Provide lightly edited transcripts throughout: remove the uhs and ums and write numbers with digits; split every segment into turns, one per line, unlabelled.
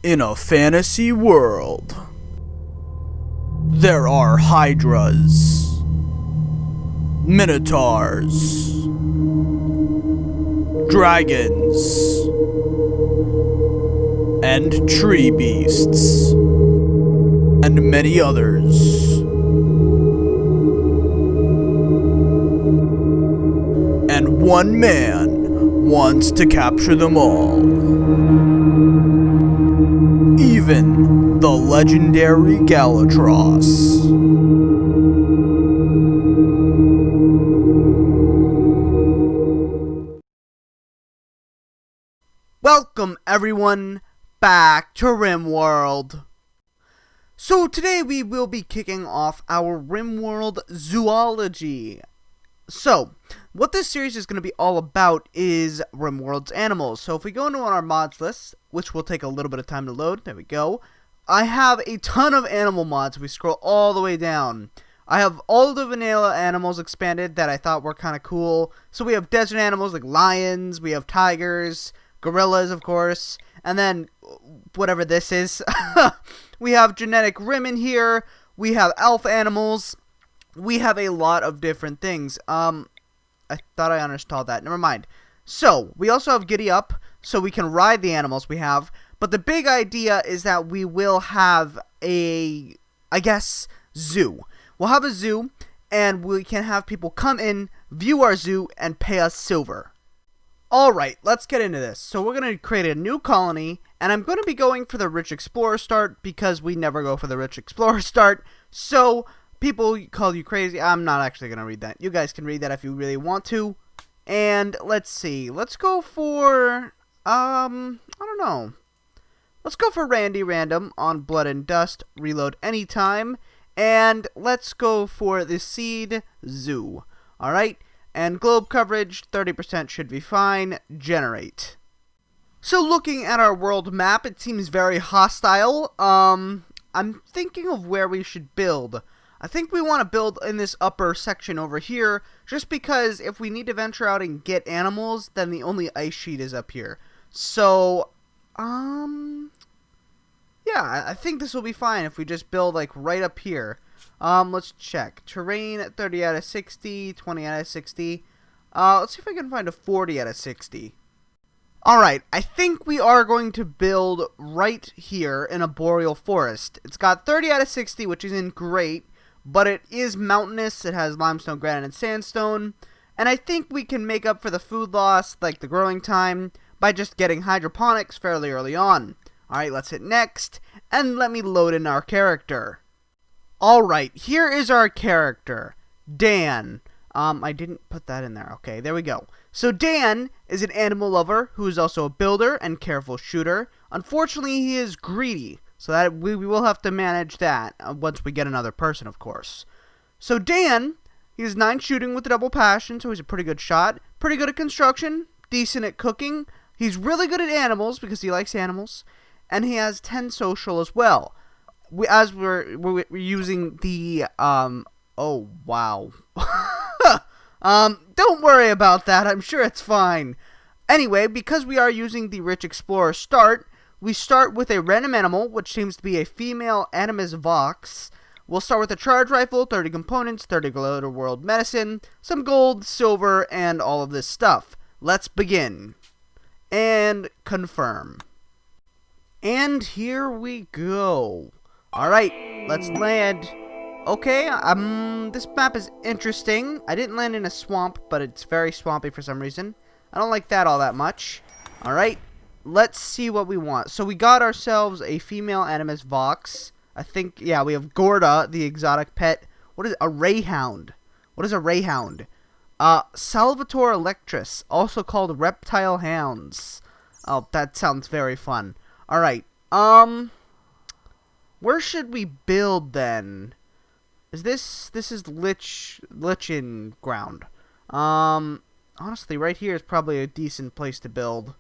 In a fantasy world, there are hydras, minotaurs, dragons, and tree beasts, and many others. And one man wants to capture them all. Even the legendary Galatros. Welcome everyone back to Rimworld. So today we will be kicking off our Rimworld Zoology. So, what this series is going to be all about is Rimworld's animals. So if we go into our mods list, which will take a little bit of time to load, there we go. I have a ton of animal mods. We scroll all the way down. I have all the vanilla animals expanded that I thought were kind of cool. So we have desert animals like lions, we have tigers, gorillas of course, and then whatever this is. We have genetic rim in here, we have elf animals. We have a lot of different things. I thought I uninstalled that. Never mind. So, we also have Giddy Up, so we can ride the animals we have. But the big idea is that we will have a, I guess, zoo. We'll have a zoo, and we can have people come in, view our zoo, and pay us silver. Alright, let's get into this. So we're going to create a new colony, and I'm going to be going for the Rich Explorer start, because we never go for the Rich Explorer start. So people call you crazy. I'm not actually going to read that. You guys can read that if you really want to. And let's see. Let's go for, I don't know. Let's go for Randy Random on Blood and Dust. Reload anytime. And let's go for the Seed Zoo. Alright. And globe coverage, 30% should be fine. Generate. So looking at our world map, it seems very hostile. I'm thinking of where we should build. I think we want to build in this upper section over here, just because if we need to venture out and get animals, then the only ice sheet is up here. So, yeah, I think this will be fine if we just build, like, right up here. Let's check. Terrain, 30 out of 60, 20 out of 60. Let's see if I can find a 40 out of 60. Alright, I think we are going to build right here in a boreal forest. It's got 30 out of 60, which isn't great. But it is mountainous, it has limestone, granite, and sandstone, and I think we can make up for the food loss, like the growing time, by just getting hydroponics fairly early on. Alright, let's hit next, and let me load in our character. Alright, here is our character, Dan. I didn't put that in there. Okay, there we go. So Dan is an animal lover who is also a builder and careful shooter. Unfortunately, he is greedy. So that we will have to manage that once we get another person, of course. So Dan, he has 9 shooting with a double passion, so he's a pretty good shot. Pretty good at construction, decent at cooking. He's really good at animals because he likes animals. And he has 10 social as well. We're using the, oh, wow. Don't worry about that. I'm sure it's fine. Anyway, because we are using the Rich Explorer start, we start with a random animal, which seems to be a female Animus Vox. We'll start with a charge rifle, 30 components, 30 glitter world medicine, some gold, silver, and all of this stuff. Let's begin. And confirm. And here we go. Alright, let's land. Okay, this map is interesting. I didn't land in a swamp, but it's very swampy for some reason. I don't like that all that much. Alright. Let's see what we want. So we got ourselves a female Animus Vox. I think, yeah, we have Gorda, the exotic pet. What is a Rayhound? What is a Rayhound? Salvatore Electris, also called Reptile Hounds. Oh, that sounds very fun. Alright, where should we build then? This is Lichen ground. Honestly, right here is probably a decent place to build.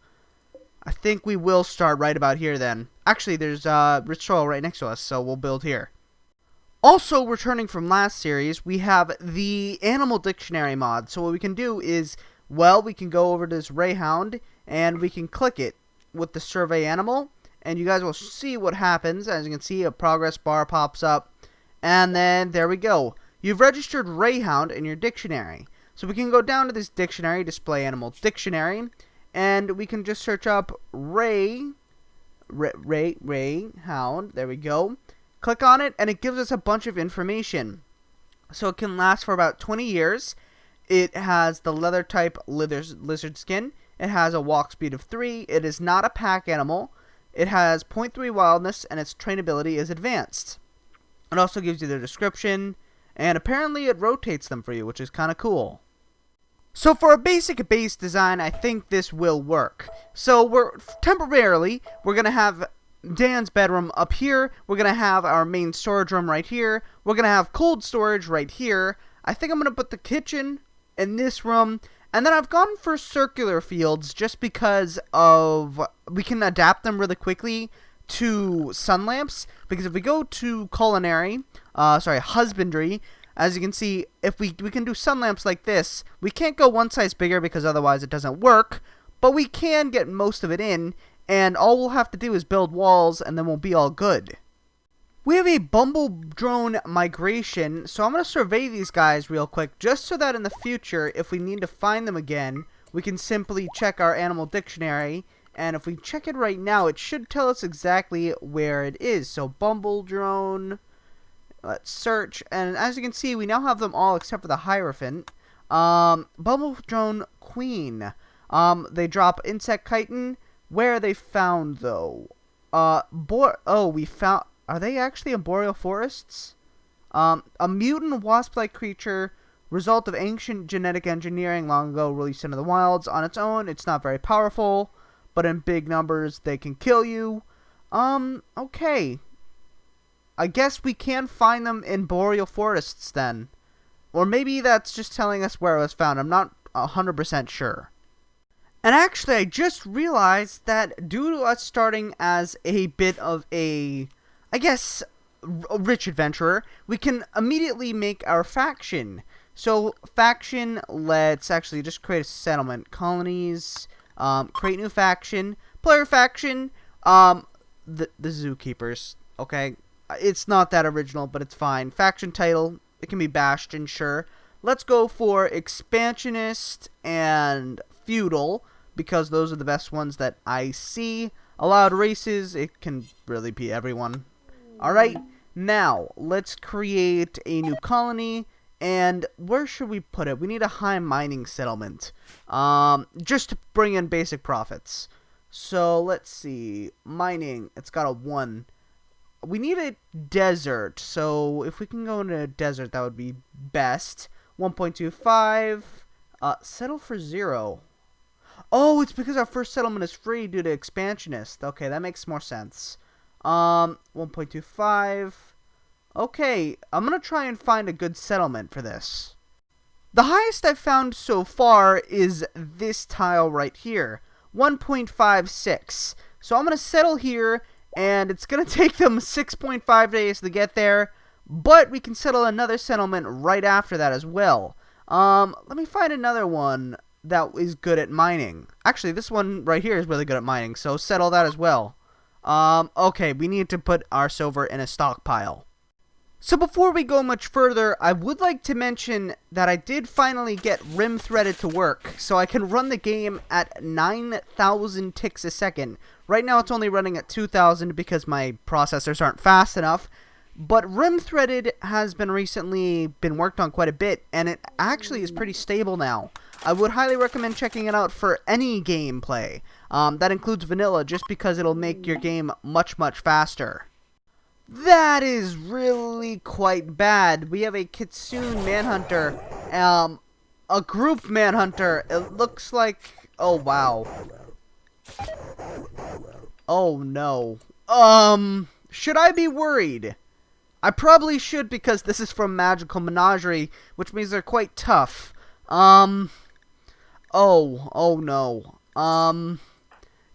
I think we will start right about here then. Actually, there's Rich Soil right next to us, so we'll build here. Also, returning from last series, we have the Animal Dictionary mod. So what we can do is, well, we can go over to this Rayhound, and we can click it with the Survey Animal, and you guys will see what happens. As you can see, a progress bar pops up, and then there we go. You've registered Rayhound in your dictionary. So we can go down to this dictionary, display animal dictionary, and we can just search up Rayhound. There we go. Click on it, and it gives us a bunch of information. So it can last for about 20 years. It has the leather type lizard skin. It has a walk speed of 3. It is not a pack animal. It has 0.3 wildness, and its trainability is advanced. It also gives you the description, and apparently it rotates them for you, which is kind of cool. So for a basic base design, I think this will work. So we're going to have Dan's bedroom up here. We're going to have our main storage room right here. We're going to have cold storage right here. I think I'm going to put the kitchen in this room. And then I've gone for circular fields just because we can adapt them really quickly to sun lamps. Because if we go to husbandry, as you can see, if we can do sun lamps like this, we can't go one size bigger because otherwise it doesn't work. But we can get most of it in, and all we'll have to do is build walls, and then we'll be all good. We have a bumble drone migration, so I'm going to survey these guys real quick, just so that in the future, if we need to find them again, we can simply check our animal dictionary, and if we check it right now, it should tell us exactly where it is. So bumble drone, let's search, and as you can see, we now have them all except for the Hierophant. Bumble drone queen, they drop insect chitin. Where are they found, though? We found... Are they actually in boreal forests? A mutant wasp-like creature, result of ancient genetic engineering long ago released into the wilds. On its own, it's not very powerful, but in big numbers, they can kill you. Okay. I guess we can find them in boreal forests, then. Or maybe that's just telling us where it was found. I'm not 100% sure. And actually, I just realized that due to us starting as a bit of a rich adventurer, we can immediately make our faction. So, faction, let's actually just create a settlement. Colonies, create new faction. Player faction, the zookeepers, okay? It's not that original, but it's fine. Faction title, it can be Bastion, sure. Let's go for expansionist and feudal, because those are the best ones that I see. Allowed races, it can really be everyone. Alright, now, let's create a new colony, and where should we put it? We need a high mining settlement, just to bring in basic profits. So, let's see, mining, it's got a 1. We need a desert, so if we can go into a desert, that would be best. 1.25, settle for 0. Oh, it's because our first settlement is free due to expansionist. Okay, that makes more sense. 1.25. Okay, I'm going to try and find a good settlement for this. The highest I've found so far is this tile right here. 1.56. So I'm going to settle here, and it's going to take them 6.5 days to get there. But we can settle another settlement right after that as well. Let me find another one that is good at mining. Actually, this one right here is really good at mining, so settle that as well. Okay, we need to put our silver in a stockpile. So before we go much further, I would like to mention that I did finally get rim threaded to work, so I can run the game at 9,000 ticks a second. Right now it's only running at 2,000 because my processors aren't fast enough. But rim threaded has been recently worked on quite a bit, and it actually is pretty stable now. I would highly recommend checking it out for any gameplay. That includes vanilla, just because it'll make your game much, much faster. That is really quite bad. We have a Kitsune Manhunter, a group Manhunter. It looks like, oh wow. Oh no. Should I be worried? I probably should, because this is from Magical Menagerie, which means they're quite tough. Oh no.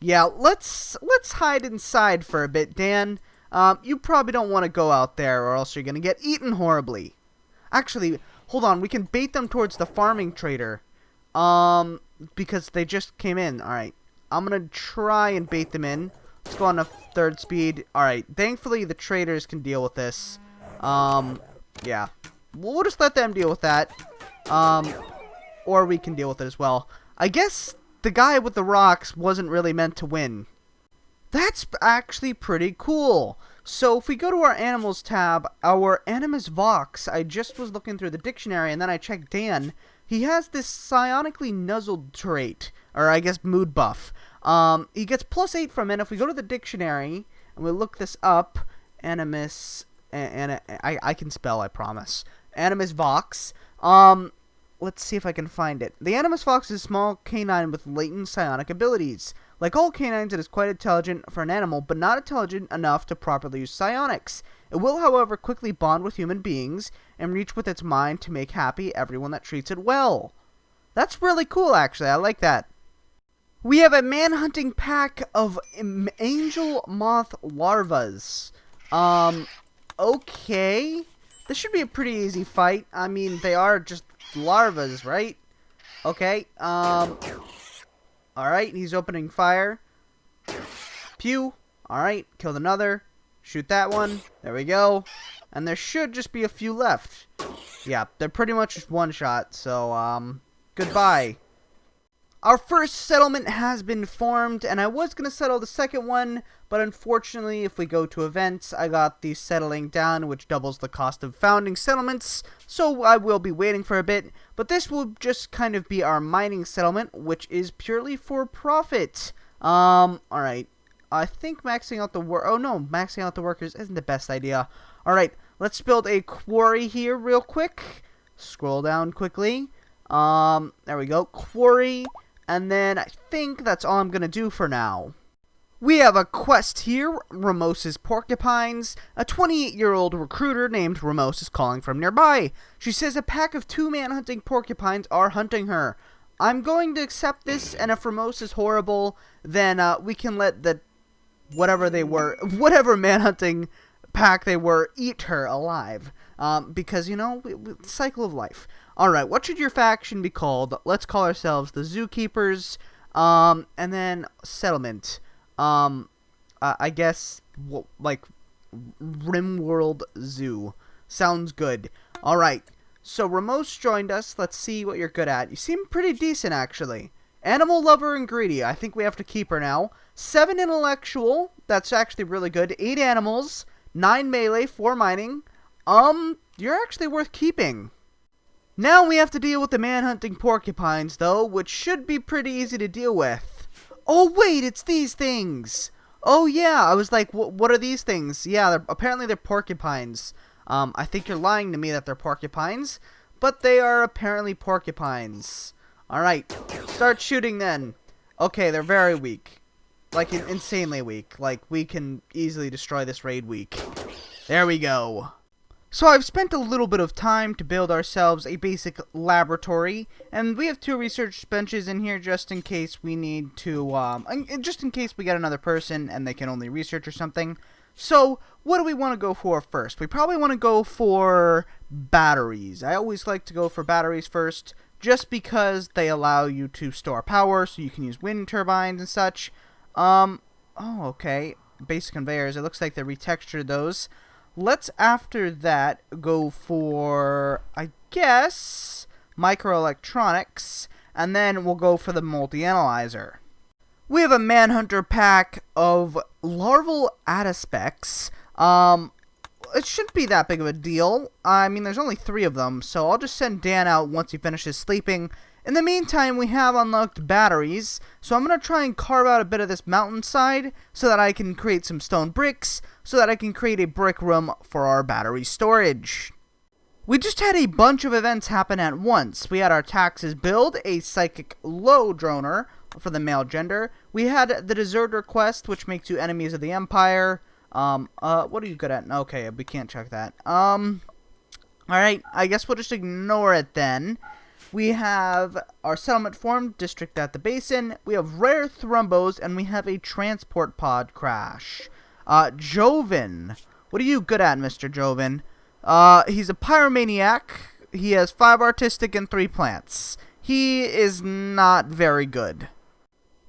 Yeah, let's hide inside for a bit, Dan. You probably don't want to go out there, or else you're gonna get eaten horribly. Actually, hold on, we can bait them towards the farming trader. Because they just came in. Alright, I'm gonna try and bait them in. Let's go on a 3rd speed. Alright, thankfully the traders can deal with this. Yeah. We'll just let them deal with that. Or we can deal with it as well. I guess the guy with the rocks wasn't really meant to win. That's actually pretty cool. So if we go to our animals tab, our Animus Vox, I just was looking through the dictionary and then I checked Dan. He has this psionically nuzzled trait, or I guess mood buff. He gets +8 from it. If we go to the dictionary and we look this up, Animus, and I can spell, I promise. Animus Vox. Let's see if I can find it. The Animus Vox is a small canine with latent psionic abilities. Like all canines, it is quite intelligent for an animal, but not intelligent enough to properly use psionics. It will, however, quickly bond with human beings and reach with its mind to make happy everyone that treats it well. That's really cool, actually. I like that. We have a man-hunting pack of angel moth larvas. Okay. This should be a pretty easy fight. I mean, they are just larvas, right? Okay. Alright, he's opening fire. Pew. Alright, killed another. Shoot that one. There we go. And there should just be a few left. Yeah, they're pretty much just one shot, so, goodbye. Our first settlement has been formed, and I was going to settle the second one, but unfortunately, if we go to events, I got the settling down, which doubles the cost of founding settlements, so I will be waiting for a bit, but this will just kind of be our mining settlement, which is purely for profit. Alright, I think maxing out the maxing out the workers isn't the best idea. Alright, let's build a quarry here real quick. Scroll down quickly. There we go, quarry. And then I think that's all I'm going to do for now. We have a quest here, Ramos's Porcupines. A 28-year-old recruiter named Ramos is calling from nearby. She says a pack of 2 man-hunting porcupines are hunting her. I'm going to accept this, and if Ramos is horrible, then we can let the whatever man-hunting pack they were, eat her alive. Because, you know, cycle of life. Alright, what should your faction be called? Let's call ourselves the Zookeepers, and then Settlement. I guess, like, Rimworld Zoo. Sounds good. Alright, so Ramos joined us. Let's see what you're good at. You seem pretty decent, actually. Animal lover and greedy. I think we have to keep her now. 7 intellectual. That's actually really good. 8 animals. 9 melee. 4 mining. You're actually worth keeping. Now we have to deal with the man-hunting porcupines, though, which should be pretty easy to deal with. Oh, wait, it's these things! Oh, yeah, I was like, what are these things? Yeah, apparently they're porcupines. I think you're lying to me that they're porcupines, but they are apparently porcupines. Alright, start shooting then. Okay, they're very weak. Like, insanely weak. Like, we can easily destroy this raid weak. There we go. So I've spent a little bit of time to build ourselves a basic laboratory, and we have 2 research benches in here just in case we need to, just in case we get another person and they can only research or something. So, what do we want to go for first? We probably want to go for batteries. I always like to go for batteries first, just because they allow you to store power, so you can use wind turbines and such. Oh, okay. Basic conveyors, it looks like they retextured those. Let's, after that, go for, I guess, microelectronics, and then we'll go for the multi-analyzer. We have a Manhunter pack of larval Adispecs. It shouldn't be that big of a deal. I mean, there's only 3 of them, so I'll just send Dan out once he finishes sleeping. In the meantime, we have unlocked batteries, so I'm going to try and carve out a bit of this mountainside so that I can create some stone bricks, so that I can create a brick room for our battery storage. We just had a bunch of events happen at once. We had our taxes build, a psychic low droner for the male gender. We had the deserter quest, which makes you enemies of the Empire. What are you good at? Okay, we can't check that. Alright, I guess we'll just ignore it then. We have our settlement formed, district at the basin. We have rare thrombos, and we have a transport pod crash. Joven. What are you good at, Mr. Joven? He's a pyromaniac. He has 5 artistic and 3 plants. He is not very good.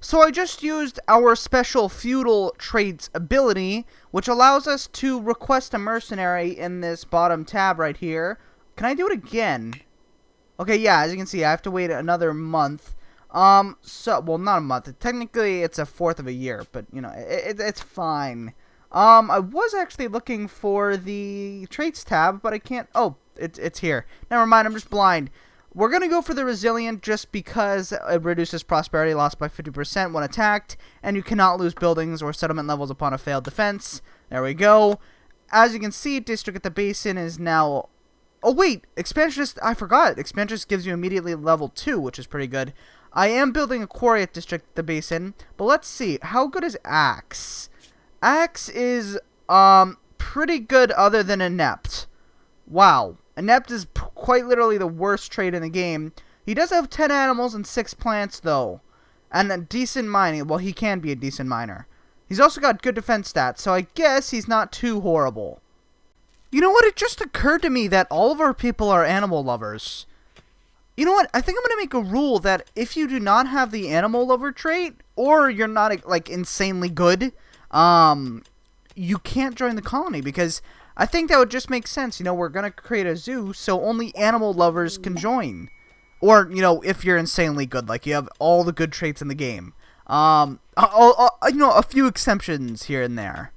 So I just used our special feudal traits ability, which allows us to request a mercenary in this bottom tab right here. Can I do it again? Okay, yeah, as you can see, I have to wait another month. Well, not a month. Technically, it's a fourth of a year, but, you know, it's fine. I was actually looking for the traits tab, but I can't. Oh, it's here. Never mind, I'm just blind. We're going to go for the resilient just because it reduces prosperity loss by 50% when attacked, and you cannot lose buildings or settlement levels upon a failed defense. There we go. As you can see, District at the Basin is now... Oh, wait! Expansionist... I forgot. Expansionist gives you immediately level 2, which is pretty good. I am building a quarry at District at the Basin, but let's see. How good is Axe? Axe is, pretty good other than Inept. Wow. Inept is quite literally the worst trait in the game. He does have 10 animals and 6 plants, though. And a decent mining. Well, he can be a decent miner. He's also got good defense stats, so I guess he's not too horrible. You know what? It just occurred to me that all of our people are animal lovers. You know what? I think I'm going to make a rule that if you do not have the animal lover trait, or you're not, like, insanely good, you can't join the colony, because... I think that would just make sense. You know, we're going to create a zoo, so only animal lovers can join. Or, you know, if you're insanely good, like you have all the good traits in the game. You know, a few exceptions here and there.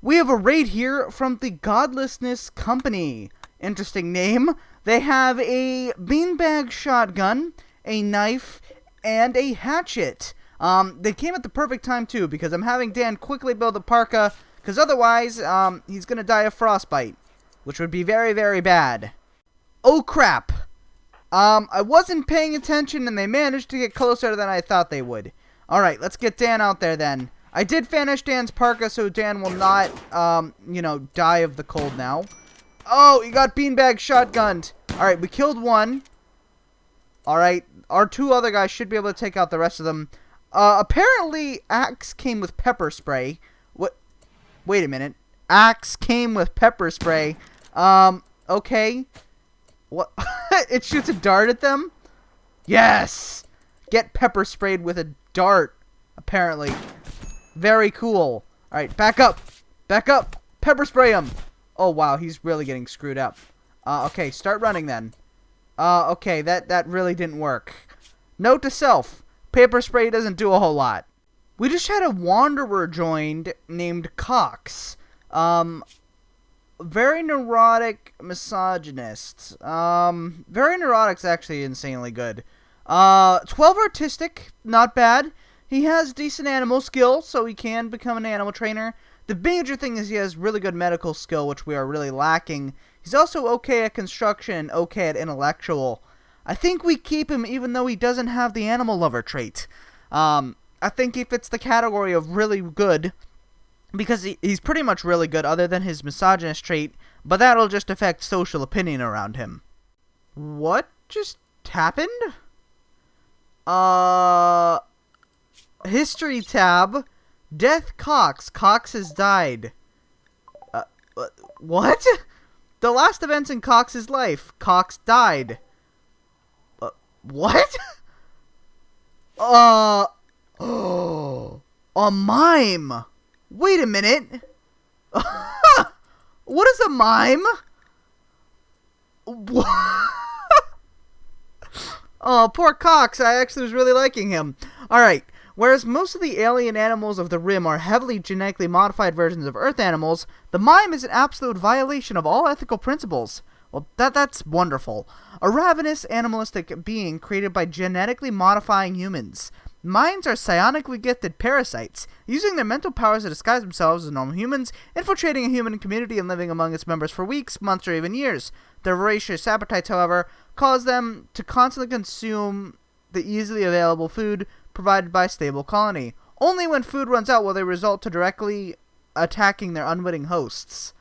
We have a raid here from the Godlessness Company. Interesting name. They have a beanbag shotgun, a knife, and a hatchet. They came at the perfect time, too, because I'm having Dan quickly build a parka... Because otherwise, he's going to die of frostbite, which would be very, very bad. Oh, crap. I wasn't paying attention, and they managed to get closer than I thought they would. Alright, let's get Dan out there, then. I did finish Dan's parka, so Dan will not, you know, die of the cold now. Oh, he got beanbag shotgunned. Alright, we killed one. Alright, our 2 other guys should be able to take out the rest of them. Apparently, Axe came with pepper spray. What? Wait a minute. Axe came with pepper spray. Okay. What? It shoots a dart at them? Yes! Get pepper sprayed with a dart, apparently. Very cool. Alright, back up. Back up. Pepper spray him. Oh, wow, he's really getting screwed up. Okay, start running then. Okay, that really didn't work. Note to self. Pepper spray doesn't do a whole lot. We just had a wanderer joined named Cox. Very neurotic misogynist. Very neurotic's actually insanely good. 12 artistic, not bad. He has decent animal skill, so he can become an animal trainer. The major thing is he has really good medical skill, which we are really lacking. He's also okay at construction and okay at intellectual. I think we keep him even though he doesn't have the animal lover trait. I think he fits the category of really good, because he's pretty much really good other than his misogynist trait, but that'll just affect social opinion around him. What just happened? History tab. Death Cox. Cox has died. What? The last events in Cox's life. Cox died. What? Oh, a mime. Wait a minute. What is a mime? Oh, poor Cox. I actually was really liking him. Alright. Whereas most of the alien animals of the Rim are heavily genetically modified versions of Earth animals, the mime is an absolute violation of all ethical principles. Well, that's wonderful. A ravenous, animalistic being created by genetically modifying humans. Mimes are psionically gifted parasites, using their mental powers to disguise themselves as normal humans, infiltrating a human community and living among its members for weeks, months, or even years. Their voracious appetites, however, cause them to constantly consume the easily available food provided by a stable colony. Only when food runs out will they resort to directly attacking their unwitting hosts.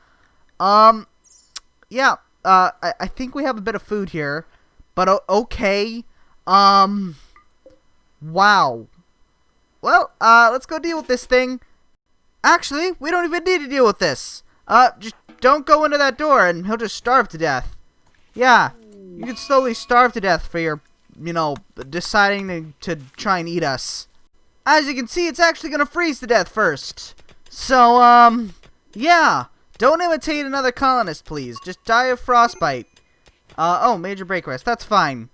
Yeah, I think we have a bit of food here, but okay. Wow. Well, let's go deal with this thing. Actually, we don't even need to deal with this. Just don't go into that door and he'll just starve to death. Yeah, you can slowly starve to death for your, you know, deciding to try and eat us. As you can see, it's actually gonna freeze to death first. So, yeah. Don't imitate another colonist, please. Just die of frostbite. Oh, major break rest. That's fine.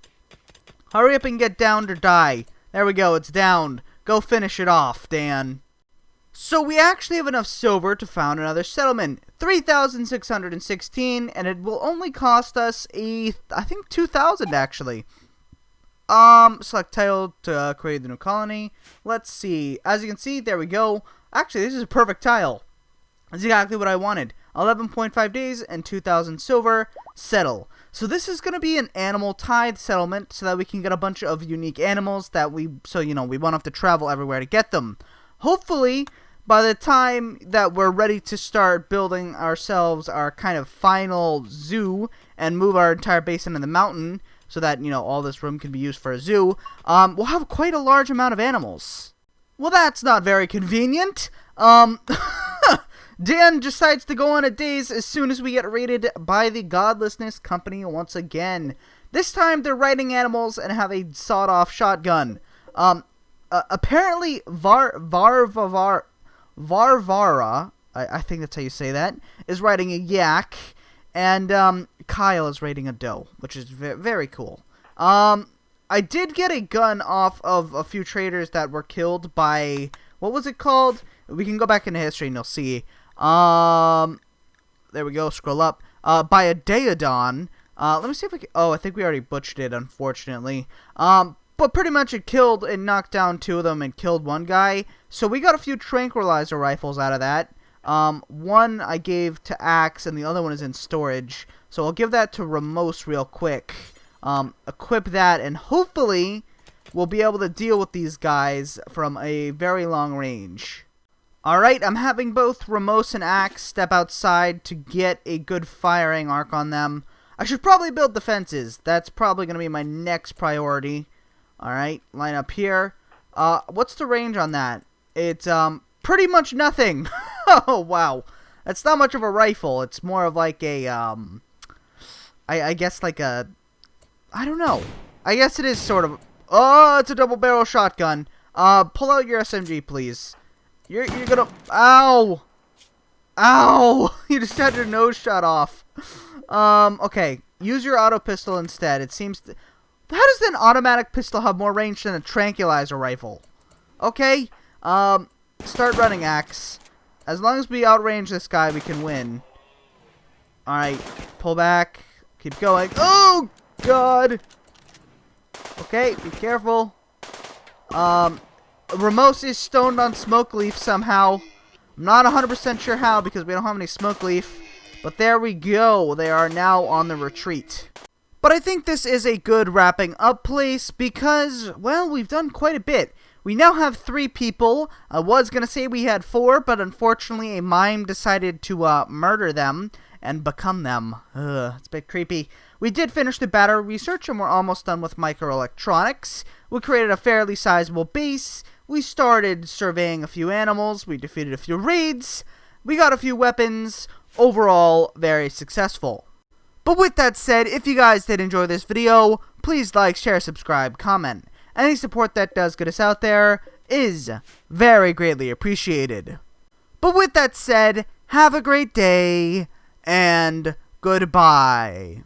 Hurry up and get downed or die. There we go, it's downed. Go finish it off, Dan. So we actually have enough silver to found another settlement. 3,616, and it will only cost us I think 2,000 actually. Select title to create the new colony. Let's see. As you can see, there we go. Actually, this is a perfect tile. That's exactly what I wanted. 11.5 days and 2,000 silver. Settle. So this is going to be an animal tithe settlement so that we can get a bunch of unique animals that we won't have to travel everywhere to get them. Hopefully, by the time that we're ready to start building ourselves our kind of final zoo and move our entire base into the mountain so that, all this room can be used for a zoo, we'll have quite a large amount of animals. Well, that's not very convenient. Dan decides to go on a daze as soon as we get raided by the Godlessness Company once again. This time, they're riding animals and have a sawed-off shotgun. Apparently, Varvara, I think that's how you say that, is riding a yak, and Kyle is riding a doe, which is very cool. I did get a gun off of a few traders that were killed by, what was it called? We can go back into history and you'll see. There we go, scroll up. By a Daedon. Let me see if we can, I think we already butchered it, unfortunately. But pretty much it killed and knocked down 2 of them and killed 1 guy. So we got a few tranquilizer rifles out of that. One I gave to Axe and the other one is in storage. So I'll give that to Ramos real quick. Equip that and hopefully we'll be able to deal with these guys from a very long range. Alright, I'm having both Ramos and Axe step outside to get a good firing arc on them. I should probably build defenses. That's probably going to be my next priority. Alright, line up here. What's the range on that? It's, pretty much nothing. Oh, wow. That's not much of a rifle. It's more of like a, I guess like a, I don't know. I guess it is sort of, oh, it's a double barrel shotgun. Pull out your SMG, please. You're gonna, ow! Ow! You just had your nose shot off. Okay. Use your auto pistol instead. It seems, how does an automatic pistol have more range than a tranquilizer rifle? Okay. Start running, Axe. As long as we outrange this guy, we can win. Alright. Pull back. Keep going. Oh, God! Okay, be careful. Ramos is stoned on smoke leaf somehow. I'm not 100% sure how because we don't have any smoke leaf. But there we go. They are now on the retreat. But I think this is a good wrapping up place because, well, we've done quite a bit. We now have 3 people. I was going to say we had 4, but unfortunately a mime decided to murder them and become them. It's a bit creepy. We did finish the battery research and we're almost done with microelectronics. We created a fairly sizable base. We started surveying a few animals. We defeated a few raids. We got a few weapons. Overall, very successful. But with that said, if you guys did enjoy this video, please like, share, subscribe, comment. Any support that does get us out there is very greatly appreciated. But with that said, have a great day, and goodbye.